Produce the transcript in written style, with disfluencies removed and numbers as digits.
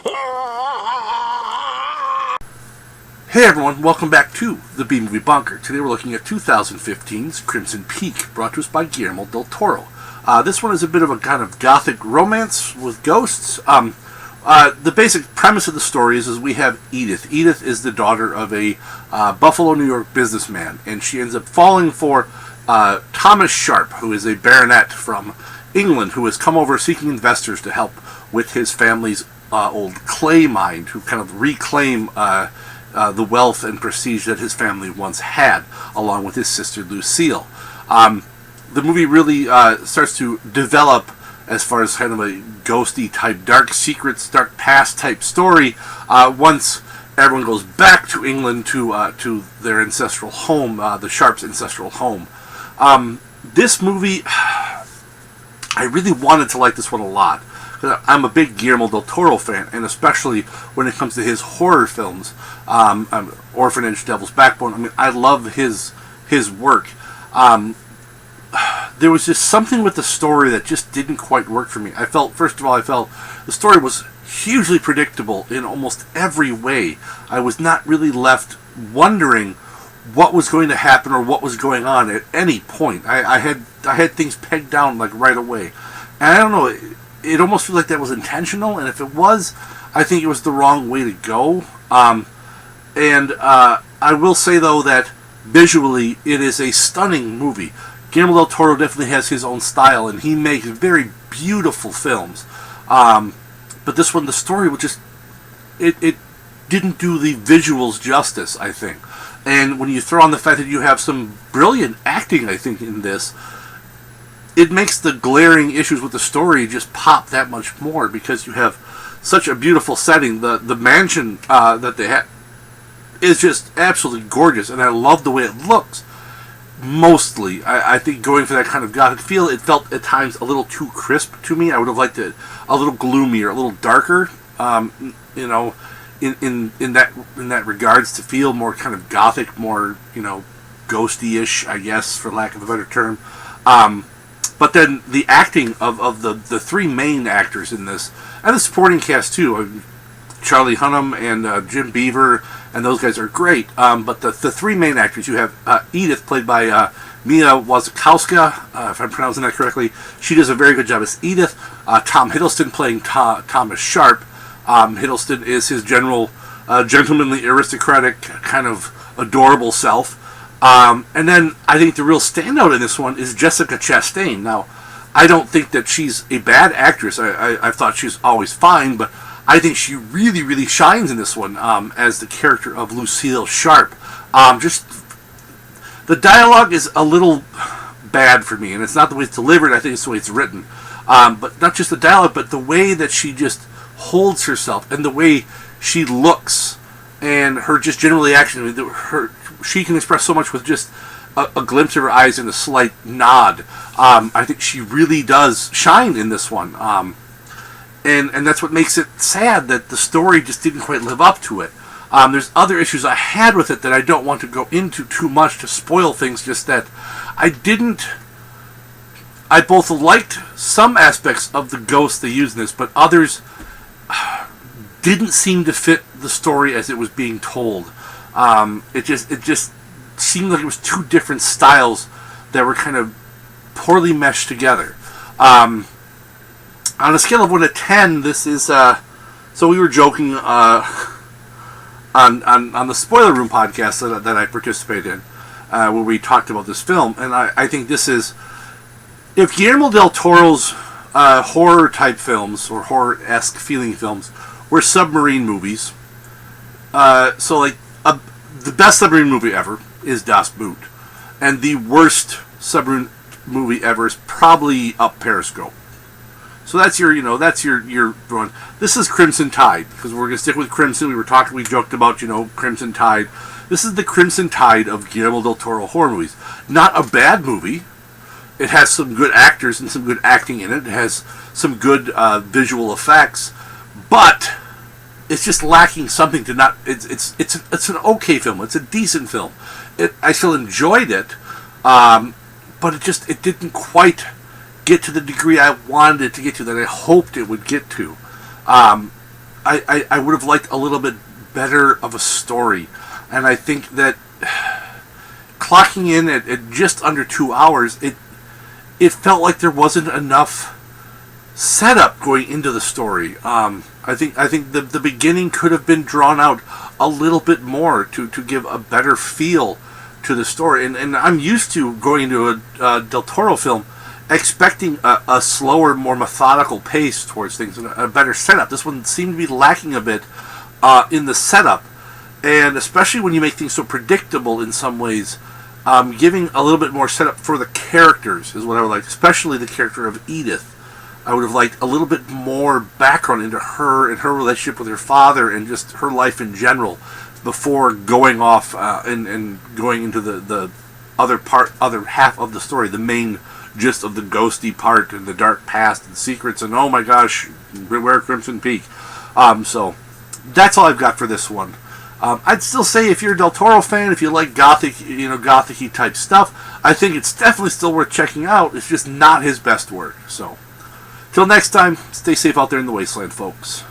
Hey everyone, welcome back to the B-Movie Bunker. Today we're looking at 2015's Crimson Peak, brought to us by Guillermo del Toro. This one is a bit of a kind of gothic romance with ghosts. The basic premise of the story is we have Edith. Edith is the daughter of a Buffalo, New York businessman, and she ends up falling for Thomas Sharp, who is a baronet from England, who has come over seeking investors to help with his family's old clay mine, to kind of reclaim the wealth and prestige that his family once had, along with his sister Lucille. The movie really starts to develop as far as kind of a ghosty type, dark secrets, dark past type story. Once everyone goes back to England to their ancestral home, the Sharps' ancestral home. This movie, I really wanted to like this one a lot. I'm a big Guillermo del Toro fan, and especially when it comes to his horror films, Orphanage, Devil's Backbone. I mean, I love his work. There was just something with the story that just didn't quite work for me. First of all, I felt the story was hugely predictable in almost every way. I was not really left wondering what was going to happen or what was going on at any point. I had things pegged down like right away, and I don't know. It almost feels like that was intentional, and if it was, I think it was the wrong way to go. I will say, though, that visually, it is a stunning movie. Guillermo del Toro definitely has his own style, and he makes very beautiful films. But this one, the story was just... It didn't do the visuals justice, I think. And when you throw on the fact that you have some brilliant acting, I think, in this, it makes the glaring issues with the story just pop that much more, because you have such a beautiful setting. The mansion that they have is just absolutely gorgeous, and I love the way it looks. Mostly, I think going for that kind of gothic feel, it felt at times a little too crisp to me. I would have liked it a little gloomier, a little darker, in that regards, to feel more kind of gothic, more, ghosty-ish, I guess, for lack of a better term. But then the acting of the three main actors in this, and the supporting cast too, Charlie Hunnam and Jim Beaver, and those guys are great. But the three main actors, you have Edith, played by Mia Wasikowska, if I'm pronouncing that correctly. She does a very good job as Edith. Tom Hiddleston playing Thomas Sharp. Hiddleston is his general gentlemanly, aristocratic, kind of adorable self. And then I think the real standout in this one is Jessica Chastain. Now, I don't think that she's a bad actress. I thought she's always fine, but I think she really, really shines in this one as the character of Lucille Sharp. Just the dialogue is a little bad for me, and it's not the way it's delivered. I think it's the way it's written. But not just the dialogue, but the way that she just holds herself, and the way she looks, and her just general reaction. She can express so much with just a glimpse of her eyes and a slight nod. I think she really does shine in this one. And that's what makes it sad that the story just didn't quite live up to it. There's other issues I had with it that I don't want to go into too much to spoil things, just that I both liked some aspects of the ghosts they used in this, but others didn't seem to fit the story as it was being told. It just seemed like it was two different styles that were kind of poorly meshed together. On a scale of 1 to 10, this is so we were joking on the Spoiler Room podcast that I participated in, where we talked about this film, and I think this is, if Guillermo del Toro's horror type films, or horror-esque feeling films, were submarine movies, so like the best submarine movie ever is Das Boot, and the worst submarine movie ever is probably Up Periscope. So that's your one. This is Crimson Tide, because we're gonna stick with Crimson. We joked about Crimson Tide. This is the Crimson Tide of Guillermo del Toro horror movies. Not a bad movie. It has some good actors and some good acting in it. It has some good visual effects, but it's just lacking something to not. It's an okay film. It's a decent film. I still enjoyed it, but it didn't quite get to the degree I wanted it to get to, that I hoped it would get to. I would have liked a little bit better of a story. And I think that clocking in at just under 2 hours, it felt like there wasn't enough setup going into the story. I think the beginning could have been drawn out a little bit more to give a better feel to the story. And I'm used to going into a Del Toro film expecting a slower, more methodical pace towards things and a better setup. This one seemed to be lacking a bit in the setup, and especially when you make things so predictable in some ways. Giving a little bit more setup for the characters is what I would like, especially the character of Edith. I would have liked a little bit more background into her and her relationship with her father and just her life in general before going off and going into the other half of the story, the main gist of the ghosty part and the dark past and secrets and oh my gosh, beware Crimson Peak. So that's all I've got for this one. I'd still say if you're a Del Toro fan, if you like gothic-y type stuff, I think it's definitely still worth checking out. It's just not his best work. So, till next time, stay safe out there in the wasteland, folks.